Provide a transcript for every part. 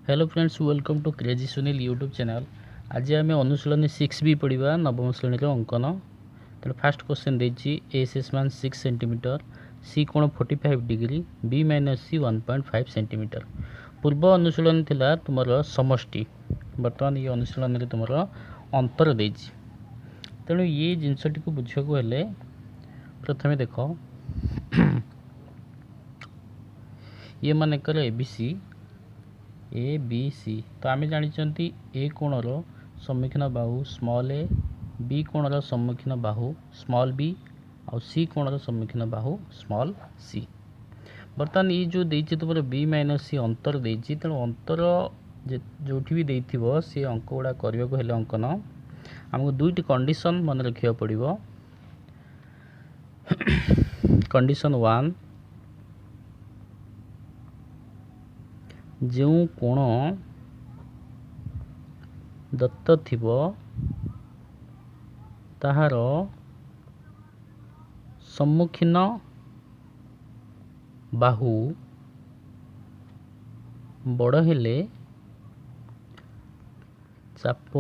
Hello friends, welcome to Crazy Sunil YouTube channel. आज आम अनुशीलनी 6 भी पढ़ा नवम श्रेणी अंकन। तो फास्ट क्वेश्चन देती एस एस मान 6 सेंटीमीटर, सी कोण 45 डिग्री, बी माइनस सी 1.5 सेंटीमीटर। पूर्व अनुशीलन थिला तुमर समष्टि, बर्तमान ये अनुशीलन तुमर अंतर देती। तेणु ये जिनसटी को बुझाक हेले प्रथमे देख ये मानकर एबीसी ए बी सी। तो आम जानी ए कोणर सम्मुखीन बाहु स्मॉल ए, बी कोणर सम्मुखीन बाहु स्मॉल बी, और सी कोणर सम्मुखीन बाहु स्मॉल सी। बर्तमान ये जो देती तुम बी माइनस सी अंतर देती, तेणु अंतर जो भी देथिबो सी अंक गुड़ा करने को हेले अंकन आमको दुईटी कंडीशन मन रखा पड़ो। कंडीशन 1, जो कोण दत्त थिबो ताहार सम्मुखीन बाहु बड़ हेले चाप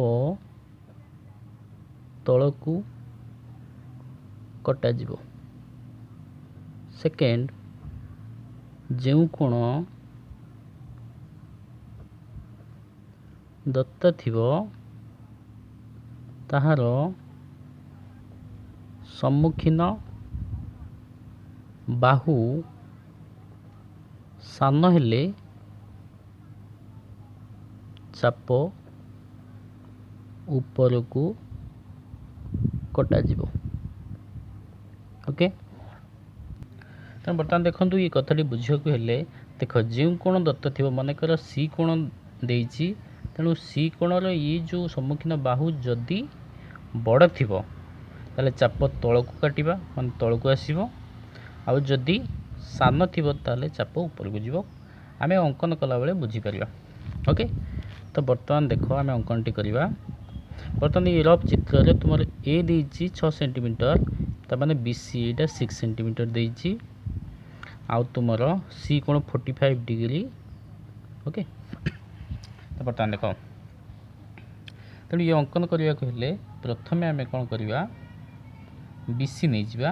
तलकू कटा जिवो। सेकेंड, जो कोण दत्त थिबो ताहार सम्मुखीन बाहु सान हेले चाप ऊपर को कटा जिवो। ओके, तो बर्तमान देखो ये कथाटी बुझाक हेले देख, जो कोण दत्त थी मनकर सी कोण देती, तेणु सी कोणर ये जो सम्मुखीन बाहु जदि बड़ थी ताले चाप तल को काटिबा मान तल को आसीबो, आउ जदि सान थी ताले चाप ऊपर को जीवो। आमे अंकन कला बेले बुझी परिबा। ओके, तो बर्तमान देख आमे अंकन टी करिबा। बर्तमान ये रफ चित्र रे तुमर ए देची 6 सेंटीमीटर, त माने बीसी एटा 6 सेंटीमीटर देची, आउ तुमर सी कोण 45 डिग्री। ओके, तो बर्तमान देख तेणु ये अंकन करने को हेले प्रथमे आम कौन करवा, बीसी नहीं जावा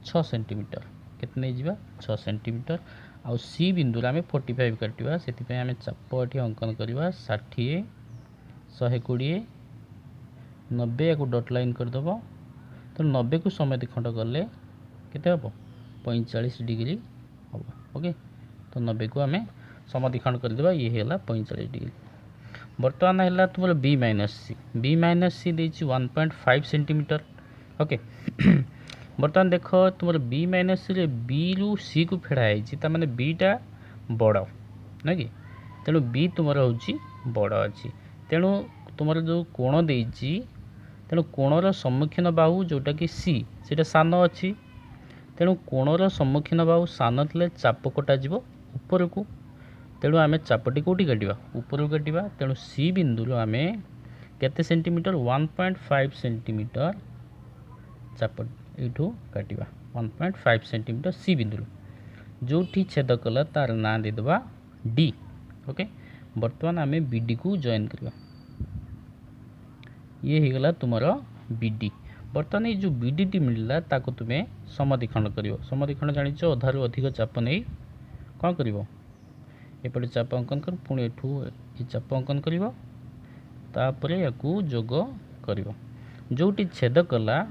6 सेंटीमीटर, केते नहीं जावा 6 सेंटीमीटर, आउ सी बिंदु आम 45 काटिबा। से आम चाप ये अंकन करवा 60, 120, 90 या डट लाइन करदेव। तो 90 को समिति खंड कले केते हम 45 डिग्री हम। ओके, तो 90 को आम समिति खंड करदेवा, ये है 45 डिग्री। बर्तमान है तुम बी माइनस सी, बी माइनस सी देती 1.5 सेंटीमीटर। ओके, बर्तमान देख तुम बी माइनस सी बी रु सी को फेड़ा माने बीटा बड़ ना कि, तेणु बी तुम हूँ बड़ अच्छी, तेणु तुम जो कोण देती, तेणु कोणर सम्मुखीन बाहु जोटा कि सी से सान अच्छी, तेणु कोणर सम्मुखीन बाहु सान थे चाप कटा ऊपर को, तेणु आम चापटी कौटी काटिबा ऊपर को काटिबा। तेणु सी बिंदु आम केते सेंटीमीटर 1.5 सेंटीमीटर चाप यूँ काटिबा 1.5 सेंटीमीटर सी बिंदु जो छेद कला तार ना देदेबा डी। ओके, बर्तमान आम बीडी को जॉइन करवा, ये हो गला तुमर बीडी। बर्तमान ये जो बीडी टी मिलला ताको तुम्हें समद्विखंड करिवो। समद्विखंड जानिଛ अधारु अधिक चाप नहीं कौन करिवो, एपटे चाप अंकन कर, पुणी एठू ये चाप अंकन करिवो, तापरे याकू जोग करिवो, जोटी छेद कला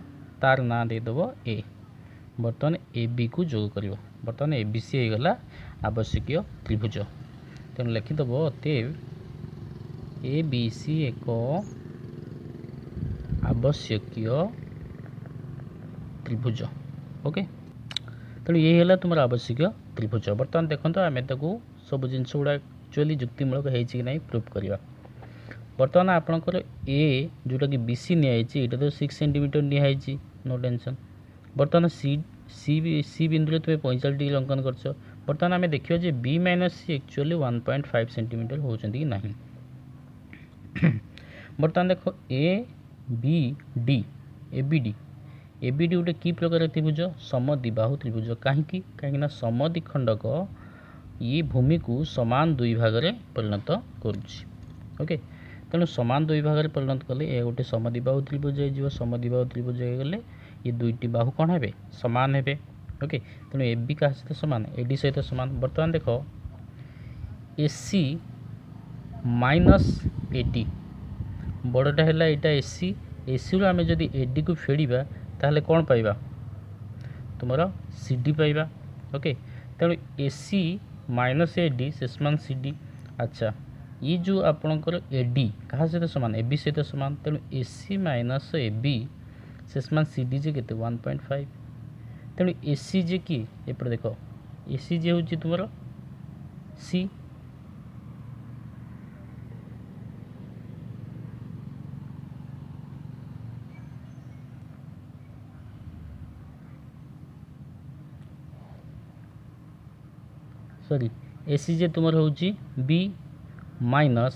तार ना देदेव ए। बर्तमान ए बी को जोग करिवो। बर्तमान ए बी सी हो गला आवश्यक त्रिभुज। तेणु लिखिदेव अतएव ए बी सी एक आवश्यक त्रिभुज। ओके, तेणु ये है तुम आवश्यक त्रिभुज। बर्तमान देखो आम ताको सब जिनस गुड़ा एक्चुअली युक्तिमूलक है ना प्रूफ करवा। बर्तमान आपणकर ए जोटा कि बीसी नियाई यहाँ तो 6 सेंटीमीटर नियाई, नो टेंशन। बर्तमान सी बिंदु तुम 45 डिग्री अंकन कर। बर्तमान आम देखा जे B minus C actually 1.5 centimetre होती कि नहीं। बर्तमान देख A B D, A B D गोटे कि प्रकार त्रिभुज, समद्विबाहु त्रिभुज। कहीं समद्विखंडक ये भूमि को समान दुई भाग में परिणत करुच्ची। ओके, तेणु समान दुई भाग में परिणत कले ये गोटे समद्विबाहु त्रिभुज हो। समद्विबाहु त्रिभुज हो गले ये दुईटी बाहु कौन है सामान है। ओके, तेणु ए बी क्या सहित सामान ए डी सहित सामान। बर्तमान देख ए सी माइनस ए डी बड़टा है यहाँ ए सी रू आम जदि ए डी को फेड़ा ताहले कौन पाइबा तुम सी डी पाइबा। ओके, तेणु A C minus A D शेषमान सी डी। अच्छा, ये जो आपणकर ए डी क्या सहित सामान ए बी सहित सामान। तेणु A C minus A B शेषमान सी डी जे के 1.5। तेणु ए सी जे कि एपटे देख ए सी जे हूँ तुम सी सॉरी ए सी जे तुम हूँ बी माइनस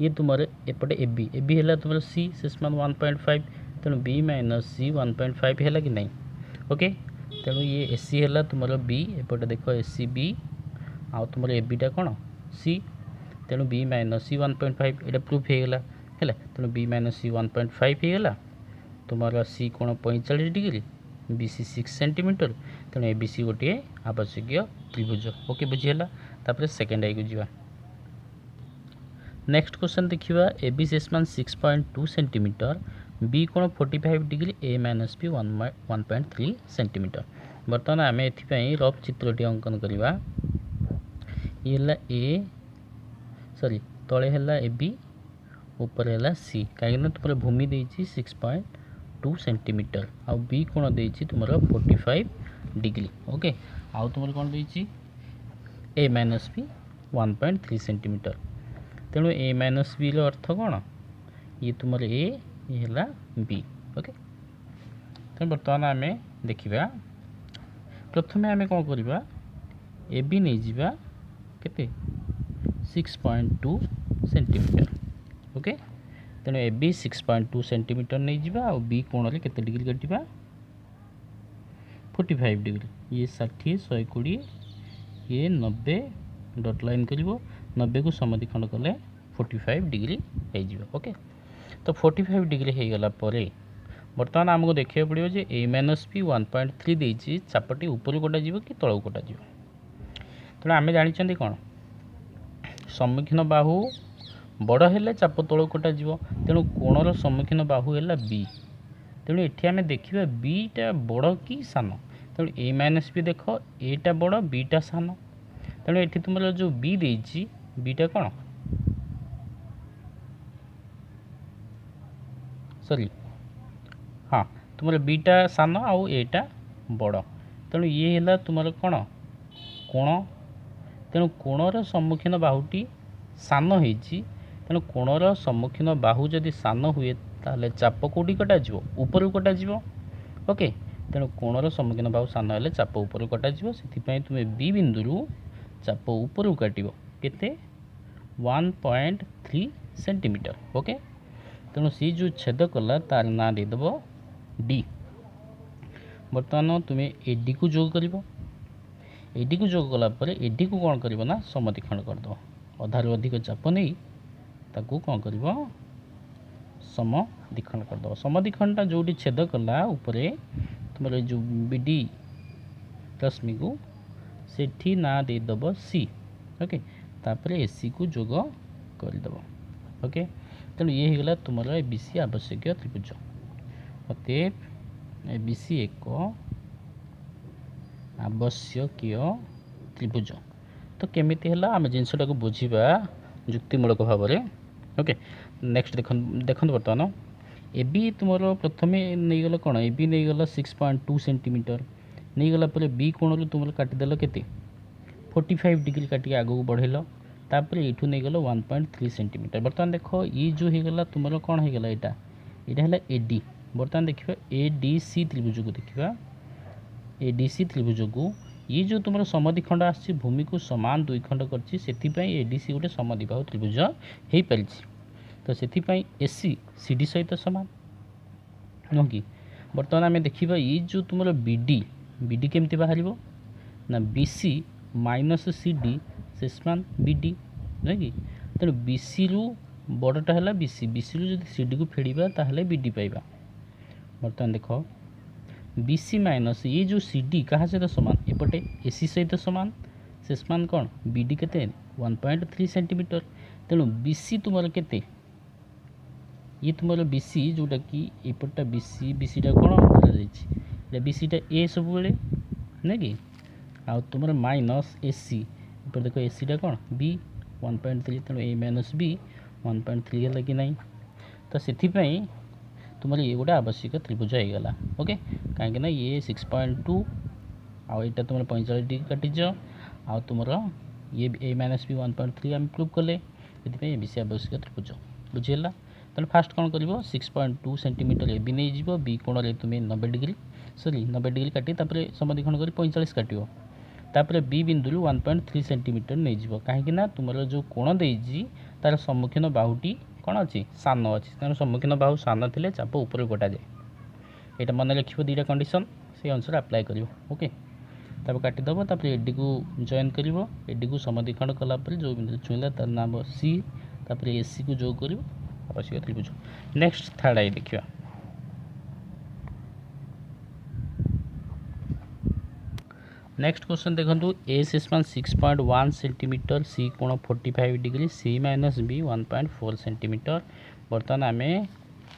ये तुम एपटे ए बी है तुम सी शेषमान 1.5। तेणु बी माइनस सी 1.5 है कि नहीं। ओके, तेणु ये ए सी है तुम बी एपटे देख ए सी बी आउ तुम ए बीटा कौन सी। तेणु बी माइनस सी 1.5 ये प्रूफ हो गला है। तेणु बी माइनस सी 1.5 हो गला तुम सी कोण 45 डिग्री बी सी 6 सेंटीमीटर। तेणु ए बी सी गोटे आवश्यक त्रिभुज। ओके, बुझीगला। तापर सेकेंड आई को जीवा। नेक्स्ट क्वेश्चन देखिए ए बी शेषमान 6.2 सेंटीमीटर बी कोण 45 डिग्री ए माइनस बी 1.3 सेंटीमीटर। बर्तमान आम ए रफ चित्रटी अंकन करवा। ये है ए सॉरी तले है ए बी ऊपर है सी कहीं तुम भूमि देती 6.2 सेंटीमीटर आउ बी कोण देती तुम 45 डिग्री। ओके, आउ तुम कौन देती ए माइनस बी 1.3 सेंटीमीटर। तेणु ए माइनस बी अर्थ कौन ये तुम ए है बी। ओके, तेणु बर्तमान आम देखा प्रथम आम कौन करवा ए बी नहीं जावा केते 6.2 सेंटीमीटर। ओके, तेणु ए बी 6.2 सेंटीमीटर नहीं जावा और बी कोण रे केते डिग्री कटिबा 45 डिग्री। ये 60 120 ये 90 डट लाइन करिवो 90 को समद्विखंड कले 45 डिग्री हो। ओके, तो 45 डिग्री हो गला परे बर्तमान आमको देखा पड़ो जे ए माइनस बी 1.3 देती चापटी ऊपर कटा जीव कि तलू कटा जीव। तेणु आम जानी कौन सम्मुखीन बाहु बड़ है चाप तलू कटा जीव। तेणु कोणर सम्मुखीन बाहु है बी। तेणु ये आम देखा बीटा बड़ कि सान। तेणु ए माइनस बी देख एटा बड़ बीटा सान। तेणु ये तुम जो बी देती बीटा कौन सॉरी हाँ तुम बीटा सान आउ एटा बड़। तेणु ये है तुम कौन कोण। तेणु कोणर सम्मुखीन बाहुटी सान होती। तेणु कोणर सम्मुखीन बाहु जदि सान हुए ताले चाप कौटी कटा ऊपर कटा। ओके, तेणु कोणर सम्मुखीन बाहु सान हेले चाप ऊपर कटा से तुम्हें बी बिंदु चाप ऊपर काट के 1.3 सेंटीमीटर। ओके, तेणु सी जो छेद कला तार ना देदेव डी। बर्तमान तुम्हें एडी को जोग कर एडी को जोग कलापर एडी को कौन कर समद्विखंड करदेव अधारू अधिक चाप नहीं ताकू कौन कर समद्विखंड करदेव। समद्विखंडा जो छेद कला उपरे तुम जो बीडी रश्मि को सेठी ना देदेव सी। ओके, तापर एसी को जोग करदेव। ओके, तेणु ये होगा तुम ए बी सी आवश्यक त्रिभुज। अतएव ए बी सी एक आवश्यक त्रिभुज। तो केमिति है आम जिनटा को बुझा युक्तिमूलक भाव में। ओके, नेक्स्ट देखो बर्तमान ए बी तुम प्रथम नहीं गल कौन ए बी नहीं गल 6.2 सेंटीमीटर नहीं गला बी कोण तुम काटिदेल के 45 डिग्री काटिक आगू बढ़ेल तापर ये नहीं गल 1.3 सेंटीमीटर। बर्तमान देख ये जो होगा तुम कौन होगा यहाँ यहाँ है ए डी। बर्तमान देखा ए डी सी त्रिभुज को देखा ए डी सी त्रिभुज को ये जो तुम समद्विखंड आसी भूमि को समान दुई खंड कर ए डी सी गोटे समद्विबाहु त्रिभुज हो पारी। तो से ए सी सी डी सहित सामान नुह कि। बर्तमान आम देखा ये जो तुम बी डी केमती बाहर ना B C minus C D शेषमान बी डी नुहे कि तेणु बी सी रु बड़टा है बी सी बी सी रु जब सी डी को फेड़ा ताहले बी डी पाइबा। बर्तमान देख बी सी माइनस ये जो सी डी क्या सहित सामान एपटे ए सी सहित सामान शेषमान कौन बी डी के 1.3 सेंटीमीटर तेणु बी सी तुम के ये तुम बी सी जोटा कि एपटा बी सी टा कौन बी सी टा ए सब ना कि आ तुम माइनस ए सी एपटे देख ए सी टा कौन बी 1.3 तेणु ए माइनस बी 1.3 है कि नहीं तो से तुम ये गोटे आवश्यक त्रिभुज होगा ओके कहीं ये 6.2 आउ यहाँ तुम 45 डिग्री काटिज आ तुम ये ए माइनस बी 1.3 आम प्रूव कले ये बेसी आवश्यक त्रिभुज बुझीगला। तेना फास्ट कौन कर 6.2 सेंटीमीटर ए बी नहीं बी कोण में तुम 90 डिग्री 90 डिग्री काटी समद्विखंड कर 45 काटो तापर बी बिंदु 1.3 सेंटीमीटर नहीं कहीं तुम जो कोण देजी तार सम्मुखीन बाहुटी कौन अच्छी सान अच्छी तेणु सम्मुखीन बाहु सान थे चाप ऊपर कटा जाए यहाँ मन लिख दीटा कंडीशन से अनुसार अप्लाई कर ओके तब काटिदेव तापर एडी को जॉइन कर एडी को समद्विखंड कलापर जो बिंदु छुईला तार नाम सी तापर ए सी को जो कर आवश्यक त्रिभुज। नेक्स्ट थर्ड आई देखिए नेक्स्ट क्वेश्चन देखो ए शेषमान 6.1 सेंटीमीटर सी कोण 45 degree C minus B 1.4 centimetre. बर्तमान आम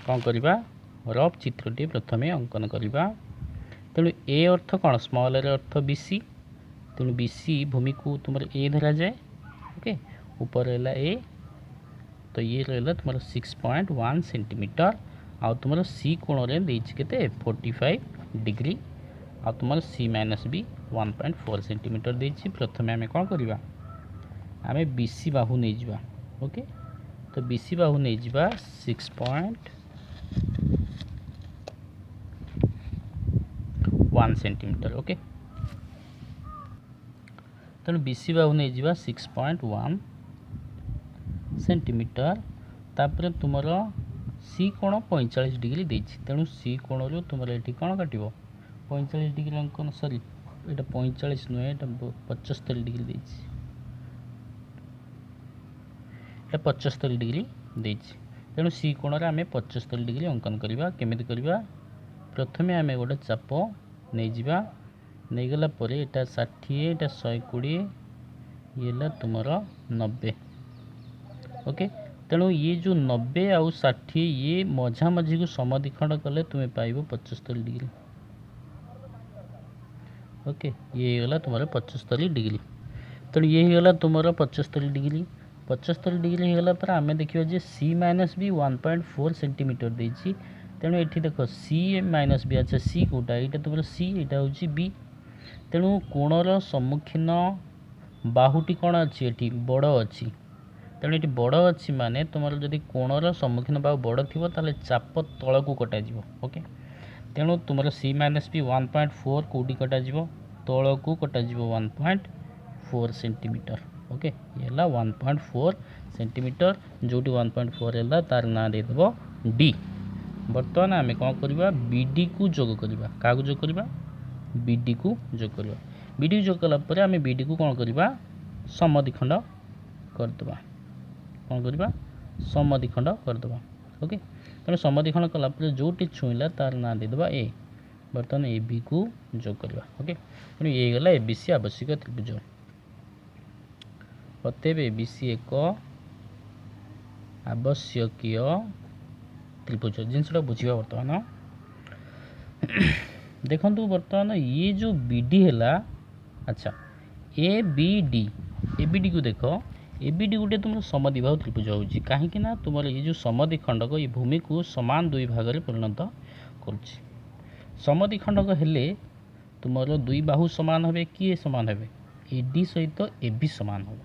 कौन करवा रफ चित्रटी प्रथम अंकन करवा तेणु ए अर्थ कौन स्मॉल ए अर्थ बी सी तेणु बी सी भूमि को तुम ए धरा जाए ओके ऊपर रहा ए तो ये रहा तुम 6.1 सेंटीमीटर आ तुम सी कोण के 45 डिग्री आ तुम सी माइनस बी 1.4 सेंटीमीटर देछि। प्रथमे आम कौन करवा आम बी सी बाहु नहीं जावा ओके तो बी सी बाहु नहीं जावा 6.1 सेंटीमीटर ओके तेणु बी सी बाहु नहीं जावा 6.1 सेंटीमीटर तापर तुम सी कोण 45 डिग्री देछि तेणु सी कोण रू तुम ये कौन काटो 45 डिग्री अंकन सॉरी ये 45 नुहे ये 75 डिग्री देछि 75 डिग्री देछि तेणु सी कोण रे आमे 75 डिग्री अंकन करवा केमिति करवा प्रथमे आमे गोटे चाप नहीं जावा नहीं गला परे एटा 60 एटा 120 ये ला तुमर 90 ओके तेणु ये जो 90 आउ 60 ये मझा मझी को समद्विखंड कले तुम्हें पाइबो 75 डिग्री ओके ये गला तुम 75 डिग्री तेणु ये गला तुम 75 डिग्री होगा पर आम देखा जे सी माइनस बी 1.4 सेंटीमीटर देछि तेणु ये देख सी माइनस बी अच्छा सी कोटा यहाँ तुम सी यहाँ हूँ बी तेणु कोणर सम्मुखीन बाहुटी कौन अच्छी ये बड़ अच्छी तेणु ये बड़ अच्छी माने तुम जदि कोणर सम्मुखीन बाहु बड़ थी ताले चाप तल को कटा ओके तेणु तुम सी माइनस बी 1.4 कौटी कटा तल को कटा 1.4 सेंटीमीटर ओके ये 1.4 सेंटीमीटर जो 1.4 है तार ना देदेव डी। बर्तमान आम कौन करवा बीडी को जोग करवा क्या जोग करवा बीडी को जोग करवा बीडी जोग कलापर आम बीडी को कौन करवा समद्विखंड करदे कौन करवा समद्विखंड करदे ओके तेणु समद्विखंड कलापर जोटी छुईला तार ना देदेव ए बर्तमान ए बी को जोग करवा ओके तेणु ये गला ए बी सी आवश्यक त्रिभुज अतएव ए बी सी एक आवश्यकीय त्रिभुज जिनसा बुझा बर्तमान देखु बर्तमान ये जो बी डी है अच्छा ए बी डी को देख ए बी डी गोटे तुम समद्विबाहु त्रिभुज हो कहीं तुम ये जो समद्विखंडक ये भूमि को समान दुई भाग में परिणत कर समद्विखंडक हेले तुम दुई बाहु समान हे किए समान हे ए डी सहित ए बी समान हो।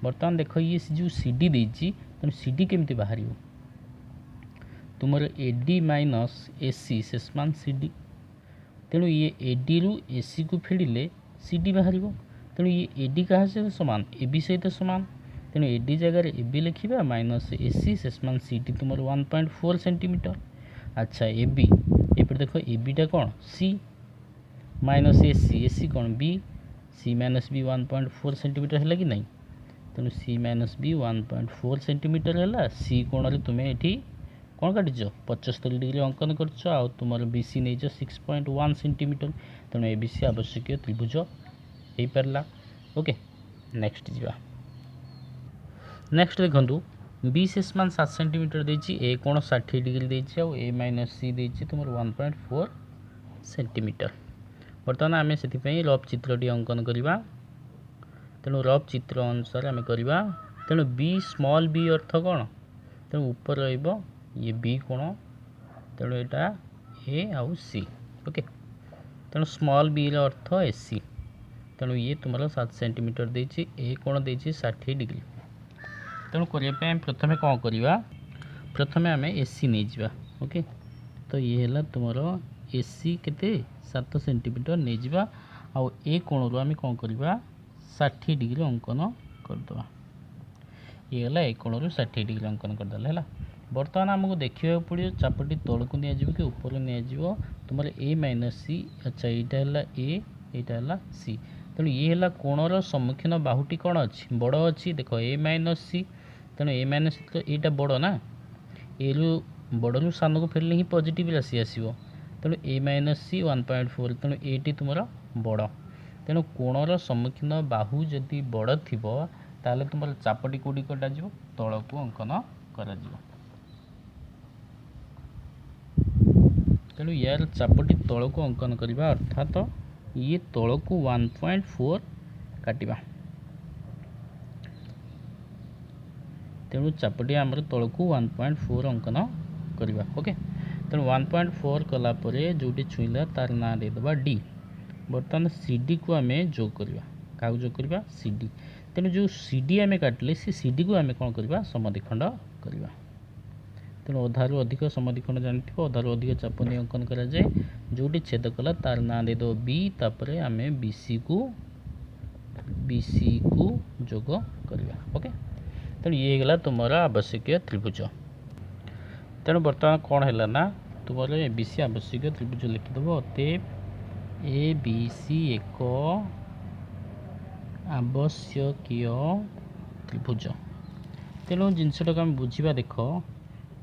बर्तमान देख ये जो सी डी देती तेणु सी डी केमती बाहर तुम A D minus A C शेषमान सी डी तेणु ये ए डी रु ए सी को फेड़े सी डी बाहर तेणु ये ए डी क्या सहित सामान ए बी सहित सामान तेणु ए डी जगह ए बी लिखा माइनस ए सी शेषमान सी डी तुम 1.4 सेंटीमीटर अच्छा ए बी एपटे देख ए बीटा कौन सी माइनस ए सी कौन B C minus B 1.4 centimetre है कि नहीं तेणु सी माइनस बी 1.4 सेंटीमीटर है सी कोण तुम्हें ये कौन काटिच 75 डिग्री अंकन कर तुम बी सी नहीं 6.1 सेंटीमीटर तेणु ए बी सी आवश्यक त्रिभुज हो पारा। ओके नेक्स्ट जा नेक्स्ट देखो बी शेष मान 7 सेंटीमीटर देती ए कोण 60 डिग्री देती आउ ए माइनस सी देती तुम 1.4 सेंटीमीटर। बर्तमान आम से रफ चित्रटी अंकन करवा तेणु रफ चित्र अनुसार आम करवा तेणु बी स्मॉल बी अर्थ कौन तेणु ऊपर रहिबो ये बी कोण तेणु यहाँ ए आउ सी। ओके तेणु स्मॉल बी अर्थ ए सी तेणु ये तुम 7 सेंटीमीटर देती ए कोण देती 60 डिग्री तेणु करने प्रथम कौन करवा प्रथम आम ए सी नहीं जा। ओके तो ये है तुम ए सी के 7 सेंटीमीटर नहीं जा आउ ए कोण आम कौन करवा 60 डिग्री अंकन करदे ये है ए कोण 60 डिग्री अंकन करदे है। बर्तमान आमको देखा पड़ो चापटी तौक निजी कि ऊपर निजी तुम ए माइनस सी अच्छा यहाँ है यहाँ सी तेणु ये है कोणर सम्मुखीन बाहुटी कौन अच्छी बड़ अच्छी देख ए माइनस सी तेणु ए माइनस सी तो यहाँ बड़ ना ए रु बड़ रु सान को फेरले ही पॉजिटिव राशि आसो तेणु ए माइनस सी 1.4 तेणु ये तुम बड़ तेणु कोणर सम्मुखीन बाहु जदि बड़ थी ताल तुम चापटी कौटी कटा तौक अंकन कर तेणु यार चापटी तौक अंकन करवा अर्थात ये तौक 1.4 काटिबा तेणु चापटी आमर तौक 1.4 अंकन करवा। ओके तेणु 1.4 कलापर जोटी छुईला तार ना देदेबा डी। बर्तमान सी डी को आम जोग करवा क्या जोग करवा सी डी तेणु जो सी डी आम काटिले सी डी को आम कौन करवा समद्विखंड करवा तेणु अधारू अधिक समद्विखंड जानते अधारू अधिक चापनी अंकन कराए जोटी छेद कला तार ना देद बी तापर आम बी सी को जोग करवा। ओके तेणु ये गला तुम आवश्यक त्रिभुज तेणु बर्तमान कौन है ना तुम ए बी सी आवश्यक त्रिभुज लिखिदेव अतएव ए बी सी एक आवश्यकीय त्रिभुज तेणु जिनसटा आम बुझा देख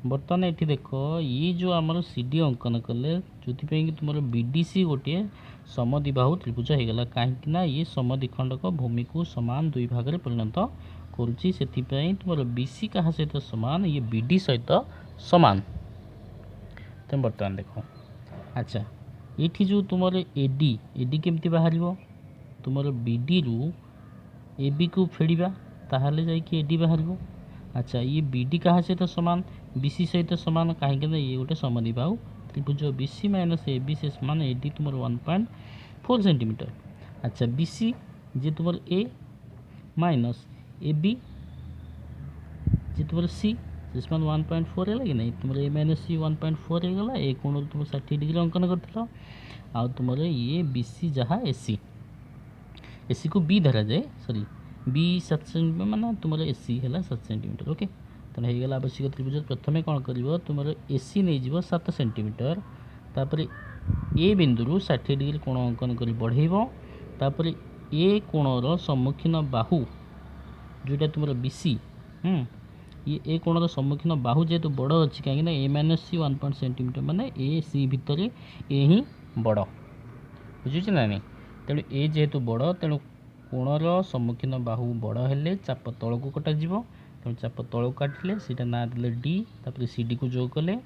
बर्तमान ये देख ये जो आमर सी डी अंकन कले जो कि तुम बी डी सी गोटे समद्विबाहु त्रिभुज होगला कहीं ये समद्विखंडक भूमि को सामान दुई भाग में परिणत करुच्ची से तुम बी सी क्या सहित सामान ये बी डी सहित सामान तुम बर्तमान देख अच्छा ये जो तुम एडी केमती बाहर तुम बी डी रु ए बी को फेड़ा ताहले जाइए एडी बाहर। अच्छा ये बी डी क्या सहित सामान बी सी सहित सामान कहीं ये गोटे समद्विबाहु त्रिभुज B C minus A B से सामान ए डी तुम 1.4 सेंटीमीटर। अच्छा बी सी जी तुम ए माइनस ए बी जी तुम सी समान 1.4 है कि नहीं तुम ए माइनस सी 1.4 होगा ए कोण तुम 60 डिग्री अंकन कर आ तुम ये बी सी जहाँ ए सी को बी धरा जाए सॉरी बी 7 सेंटीमीटर माना तुम ए सी है 7 सेंटीमीटर। ओके तेना हो गला आवश्यक त्रिभुज प्रथम कौन कर तुम ए सी नहीं 7 सेंटीमीटर तापर ए बिंदु 60 डिग्री कोण अंकन कर बढ़ेब तापर ए कोणर सम्मुखीन बाहु जोटा तुम बी सी ये ए कोणर सम्मुखीन बाहु जेहेतु बड़ अच्छी कहीं ए माइनस सी 1 सेंटीमीटर माने ए सी भितर ए ही बड़ बुझुच ना नहीं तेणु ए जेहेतु बड़ तेणु कोणर सम्मुखीन बाहु बड़ हेले चाप तौक कटा तेणु चाप तौक काटिले सीटा ना दे डी तापर सी डी को जोग कले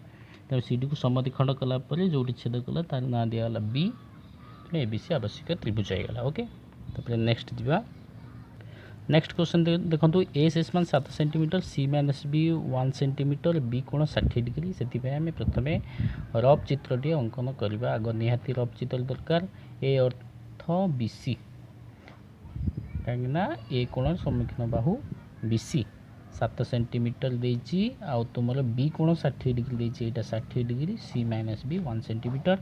तेणु सी डी को समद्विखंड कलापर जो छेद कला तार ना दिगला बी तेणु ए बी सी आवश्यक त्रिभुज होगा। ओके तापर नेक्स्ट जा नेक्स्ट क्वेश्चन देखो ए शेष मान 7 सेंटीमीटर सी माइनस बी 1 सेंटीमीटर बी कोण 60 डिग्री से आम प्रथम रफ चित्रटी अंकन करवा आग निहाती रफ चित्र दरकार ए अर्थ बी सी कहीं ए कोण सम्मुखीन बाहु बी सी 7 सेंटीमीटर देची आउ तुम बी कोण 60 डिग्री देची एटा 60 degree C minus B 1 centimetre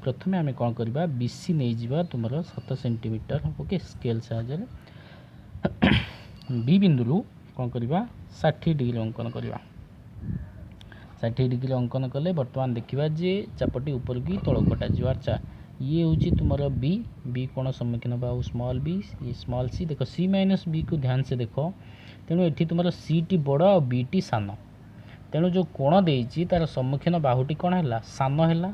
प्रथम आम कौन करवा बी सी नहीं जा तुम 7 सेंटीमीटर। ओके स्केल साहाय्य बी बिंदु कौन करवा 60 डिग्री अंकन करवा 60 डिग्री अंकन कले बर्तमान देखा जे चापटी ऊपर की तौक कटा अच्छा ये हूँ तुम बी बी कोण सम्मुखीन बाहु स्मॉल बी, ये स्मॉल सी। देख सी माइनस बी को ध्यान से देख, तेणु ये तुम सी टी बड़ आ बी टी सान, तेणु जो कोण देती तार सम्मुखीन बाहुटी कौन है सान है,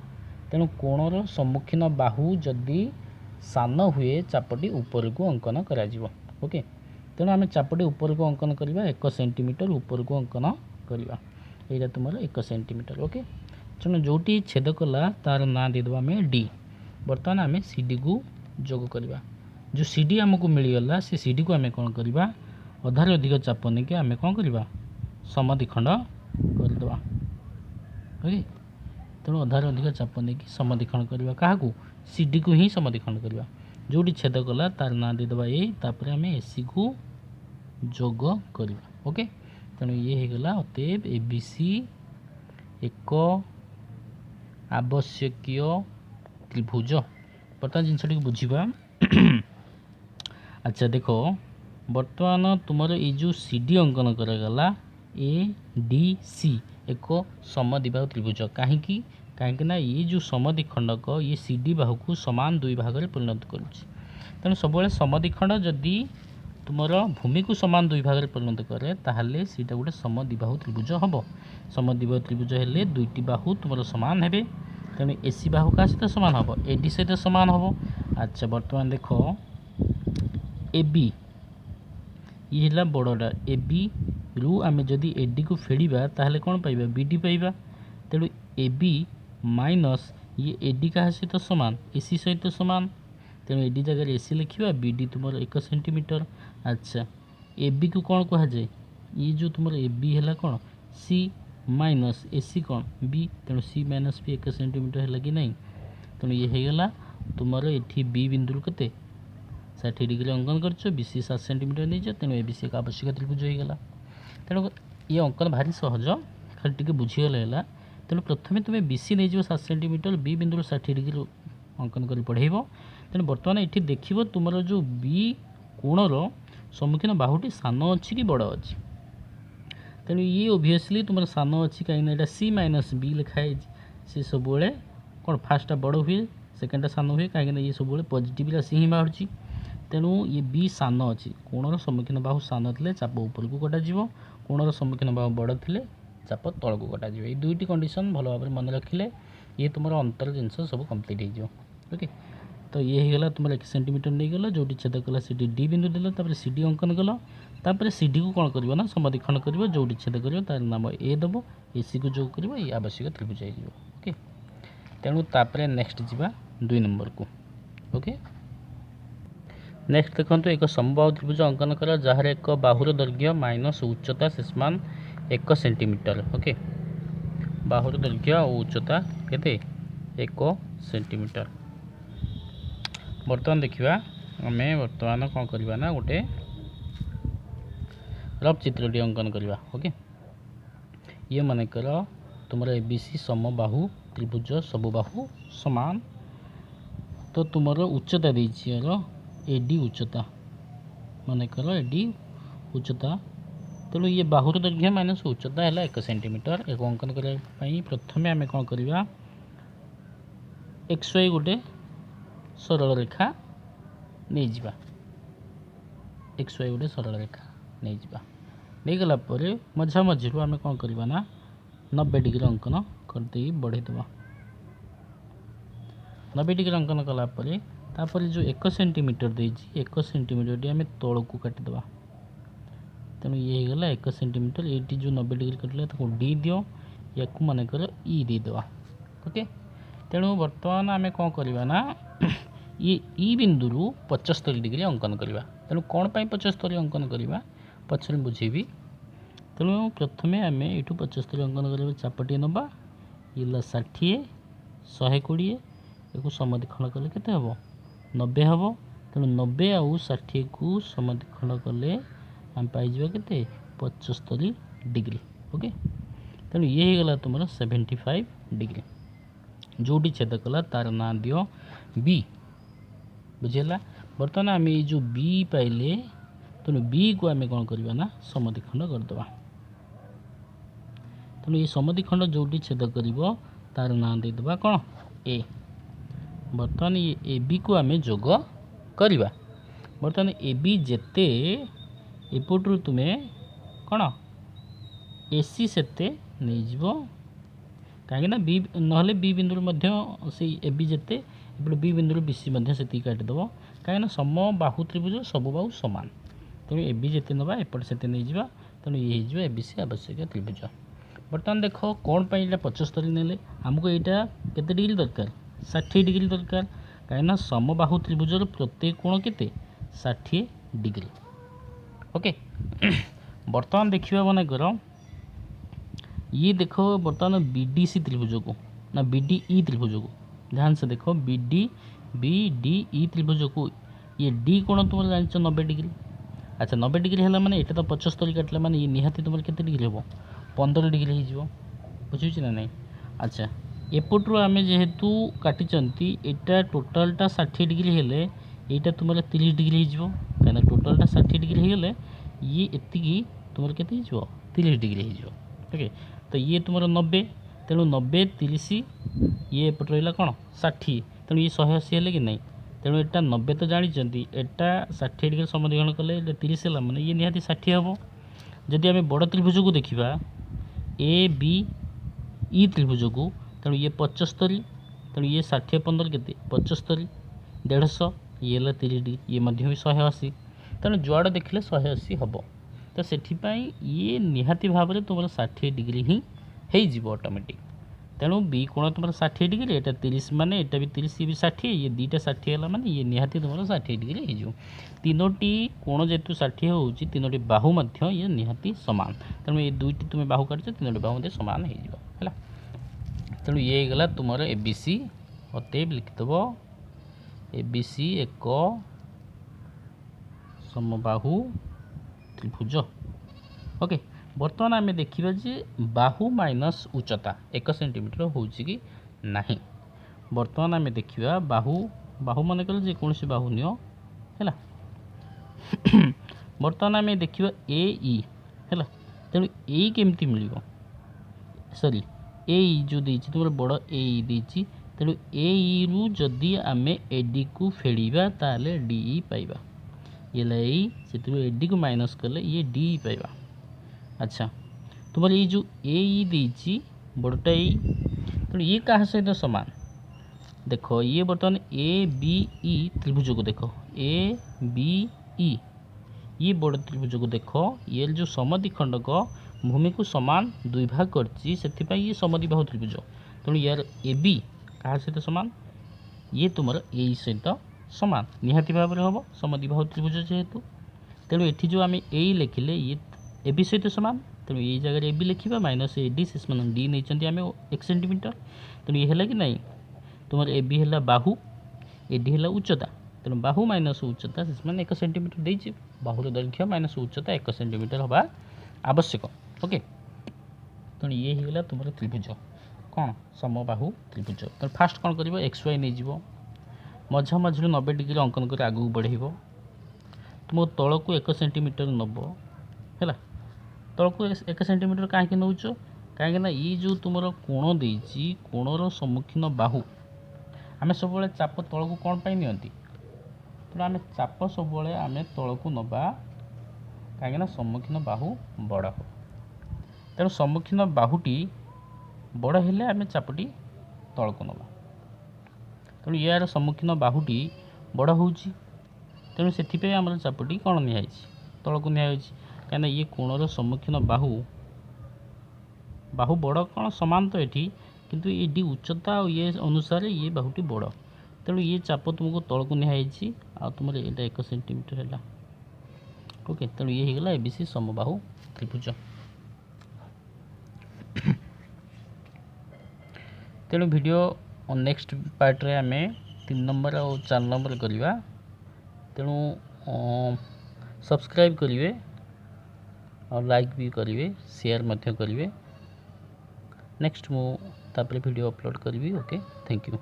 तेणु कोणर सम्मुखीन बाहु जदि सान हुए चापटी ऊपर को अंकन करा ओके। तेणु आम चापटी ऊपर को अंकन करवा 1 सेंटीमीटर ऊपर को अंकन करवा, यहाँ तुम 1 सेंटीमीटर ओके। तेणु जोटी छेद कला तार ना देदेव आम डी। बर्तमान आम सी डी को जोग करवा, जो सी डी आमको मिलगला से सी डी को आम कौन करवा अधार अधिक चाप नहीं कि आम कौन करवा समद्विखंड करदे ओके। तेणु अधार अधिक चाप नहीं कि समद्विखंड करवा क्या सी डी को ही समद्विखंड करवा, जोटी छेद कला तार ना देदेव ए, तापर आम ए सी को जोग करवा ओके। तेणु ये होगला अतएव ए बी सी एक आवश्यकीय त्रिभुज। बर्तमान जिनस बुझा अच्छा देख बर्तमान तुम ये जो सी डी अंकन करागला ए डी सी एक समद्विबाहु त्रिभुज, कहीं ये जो समद्विखंडक ये सी डी बाहु को समान दुई भाग में परिणत करुच्ची। तेणु सब समद्विखंड जदि तुम भूमि को समान दुई भाग में परिणत करे ताहले सीटा गोटे समद्विबाहु त्रिभुज हम। समद्विबाहु त्रिभुज हेले दुईटी बाहु तुम समान हे, तेणु एसी बाहु क्या सहित सामान हम एडी सहित सामान हम। अच्छा बर्तमान देख ए बी ये है बड़टा ए बी रु आम जदि एडी को फेड़ा ताहले कौन पाइबा बी डी पाइबा। तेणु ए बी माइनस ये एडी क्या सहित सामान एसी सहित सामान, तेणु एडी जगह एसी लिखा बी डी तुम 1 सेंटीमीटर। अच्छा ए बी को कौन कहुए ये जो तुम ए बी है कौन सी माइनस एसी कौन बी, तेणु सी माइनस भी 1 सेंटीमीटर है कि नहीं। तेणु ये होगला तुम ये बी बिंदु के 60 डिग्री अंकन कर बी सी 7 सेंटीमीटर नहीं, तेणु ए बी सी एक आवश्यक त्रिभुज होगा। तेणु ये अंकन भारी सहज खाली टी बुझीगले। तेणु प्रथम तुम बी सी नहीं 7 सेंटीमीटर बी बिंदु 60 डिग्री अंकन कर पढ़ेब। तेणु बर्तमान ये देख तुम जो बी कोणर सम्मुखीन बाहुटी सान अच्छी कि बड़ अच्छी, तेणु ये ओबियसली तुम सान अच्छी कहीं सी माइनस बी लिखाई सी सब कौन फास्टा बड़ हुए सेकेंडा सान हुए कहीं ये सब पॉजिटिव सी ही बाहर। तेणु ये बी सान अच्छी कोणर सम्मुखीन बाहु सान थे चाप ऊपर को कटाज, कोणर सम्मुखीन बाहु बड़ थे चाप तल को कटाज। ये दुईटी कंडीशन भल भाव मन रखिले ये तुम अंतर जिनस सब कम्प्लीट हो ओके। तो ये होगला तुम 1 सेंटीमीटर नहीं गल जो छेद कला सी डी बिंदु देल सी डी अंकन कल तापर सी डी को कौन कर समद्विखंड कर जो छेद कर तार नाम ए दब ए सी को जो कर ये आवश्यक त्रिभुज हो ओके। तेणु तापर नेक्स्ट जावा 2 नंबर को ओके। नेक्स्ट देखो एक समबाहु त्रिभुज अंकन कर जार एक बाहुर दैर्घ्य माइनस उच्चता शेषमान 1 सेंटीमीटर ओके। बाहुर दैर्घ्य और उच्चता केते 1 सेंटीमीटर। बर्तमान देखा आम बर्तमान कौन करवा ना गोटे रफ चित्रटी अंकन करवा ओके। ये मानकर तुम ए बी सी समबाहु त्रिभुज सब बाहु समान, तो तुम उच्चता देती एडी उच्चता मानकर एडी उच्चता, तेणु ये बाहुर दैर्घ्य माइनस उच्चता है 1 सेंटीमीटर। एक अंकन करने प्रथम आम कौन करवा एक्स वाई गोटे सरल रेखा नहीं जा, एक्स वाई गोटे सरल रेखा नहीं जा नहीं गला मझा मझी आम कौन करवा ना 90 डिग्री अंकन करदे बढ़ेदबा। 90 डिग्री अंकन कलापर तापर जो 1 सेंटीमीटर देजी 1 सेंटीमीटर आम तल को काटिदबा। तेणु ये होगला 1 सेंटीमीटर ये जो 90 डिग्री कटला डी दियो या मानकर ई देदेवा ओके। तेणु बर्तमान आम कौन करवा ना ये ई बिंदु 75 डिग्री अंकन करवा। तेणु कौन पाई 75 अंकन करवा पचर बुझेबी। तेणु प्रथम आम ये 75 अंकन कर चापटी नवा ये 60 120 एक समद्विखंड कले केते हम 90 हम। तेणु 90 आउ 60 को समद्विखंड कले आम पाइबा के 75 डिग्री ओके। तेणु ये होगला तुम 75 डिग्री जोटी छेद कला तार ना दियो बी बुझेगा। बर्तमान आम ये जो बी पाइले तेणु बी को आम कौन करवा ना समद्विखंड करदे। तेणु ये समद्विखंड जोटी छेद कर तार ना देदेबा कौन ए। बर्तमान ये ए बी को आम जोग करवा बर्तमान ए बी जेते एपटू तुम्हें कौन एसी सेते नहीं जीव कहीं बी ना बी बिंदु से ए बी जेते एपटे बी बिंदु बी सी से काटिदेव कहीं सम बाहु त्रिभुज सब बाहु सामान तेणु ए बी जिते ना एपटे से नहीं जावा तेणु ये ए बी सी आवश्यक त्रिभुज। बर्तमान देख कौन पर 75 ने आमको यहाँ के डिग्री दरकार 60 डिग्री दरकार कहीं समबाहु त्रिभुजर प्रत्येक कोण के 60 डिग्री। ओके बर्तमान देखा मन कर ये देख बर्तमान बी डी सी त्रिभुज को ना बी डी ई त्रिभुज को ध्यान से देख बी डी ई त्रिभुज को ये डी कोण तुम जान 90 डिग्री। अच्छा 90 डिग्री है मैंने ये तो 75 काटला मैंने ये निहाती तुम के डिग्री हम 15 डिग्री हो बुझे ना नहीं। अच्छा एपटू आम जेहेतु काटी यहाँ टोटालटा 60 डिग्री हेले यहाँ तुम 30 डिग्री हो कहीं टोटालटा 60 डिग्री होगले ये एति तुम के 30 डिग्री हो। ओके तो ये तुम 90 तेणु 90 30 ये एपट रहा कौन 60 तेणु ये 180 है कि नहीं तेणु यहाँ 90 तो जानते यहाँ 60 डिग्री समधिकरण कले 30 है मैंने ये निहाती 60 हम। जदि आम बड़ त्रिभुज को देखा ए बी ई त्रिभुज को तेणु ये 75 तेणु ये 60 15 के 75 150 ये 30 डिग्री ये भी 180 तेणु जुआड़ देखिले 180 हम तो से ये निहाती भाव में तुम 60 डिग्री ही हो ऑटोमेटिक तेणु बी कोण तुम 60 डिग्री यहाँ 30 माने यहाँ भी 30 ये भी 60 ये दुईटा 60 है माने ये निहाती तुम 60 डिग्री हो तीनोटी कोण जेतु 60 हो तीनोटी बाहु ये निहाती सामान तेणु ये दुईटी तुम बाहु काट तीनोटी बाहु सामान हो तेणु ये गला तुम ए बी सी अतएव लिखिदेव ए बी सी एक समबाहु त्रिभुज। ओके बर्तमान आम देखा जे बाहु माइनस उच्चता 1 सेंटीमीटर हो कि नहीं। बर्तमान आम देखा बाहु बाहु मन कर जेकोसी बाहु नियो है बर्तमान आम देखा ए ई है तेणु ए केमती मिल सॉरी ए जो देती तुम बड़ ए देती तेणु ए रु जदि आम ए डी को फेड़ा ताले डी ई पाइबा ये से ए डी को माइनस कले ये डी ई पाइबा। अच्छा तुम ये जो ए देती बड़टा ए तेणु ये क्या सहित सामान देख ये बर्तमान ए बी ई त्रिभुज को देख ए बी ई ये बड़ त्रिभुज को देख ये जो समद्विखंडक भूमि को समान दुई भाग करती से ये समद्विबाहु त्रिभुज तेणु यार ए बी क्या सहित सामान ये तुम ए सहित सामान निहाती भाव में हम समद्विबाहु त्रिभुज जेहेतु तेणु ये जो आम ए लिखिले ये ए बी सहित सामान तेणु ये जगह ए बी लिखा माइनस ए डी से डी नहीं आम 1 सेंटीमीटर तेणु ये है कि नहीं तुम ए बी है बाहु ए डी है उच्चता तेणु बाहु माइनस उच्चता से 1 सेंटीमीटर देती बाहुर दैर्घ्य माइनस उच्चता 1 सेंटीमीटर हवा आवश्यक। ओके तेणु ये होगा तुम त्रिभुज कौन समबाहु त्रिभुज तो फास्ट कौन कर एक्स वाई नहीं जीव मझा मझी 90 डिग्री अंकन कर आगू बढ़ेब तुम तल को 1 सेंटीमीटर नब है तल को 1 सेंटीमीटर कहीं नौ कहीं ये जो तुम कोण देती कोणर सम्मुखीन बाहु आम सब चाप तल को कौन पाई नियंती तेणु आम चाप सब आम तल को नवा कहीं सम्मुखीन बाहु बड़ हो तेणु सम्मुखीन बाहुटी बड़ हेले आम चापटी तल को नवा तेणु यार सम्मुखीन बाहुटी बड़ हो तेणु से आम चापटी कौन निहाई तल को निहाई कहीं ये कोणर सम्मुखीन बाहु बाहु बड़ कौन सामान तो ये किंतु ये डी उच्चता और ये अनुसार ये बाहुटी बड़ तेणु ये चाप तुमको तल को निहाई आ तुम यहाँ 1 सेंटीमीटर है। ओके तेणु ये होगा एबीसी समबाहु त्रिभुज। तेणु वीडियो नेक्स्ट पार्ट रे आम 3 नंबर और 4 नंबर करवा तेणु सब्सक्राइब करेंगे और लाइक भी करेंगे शेयर मध्य करेंगे नेक्स्ट मु तापर वीडियो अपलोड करी। Okay thank you.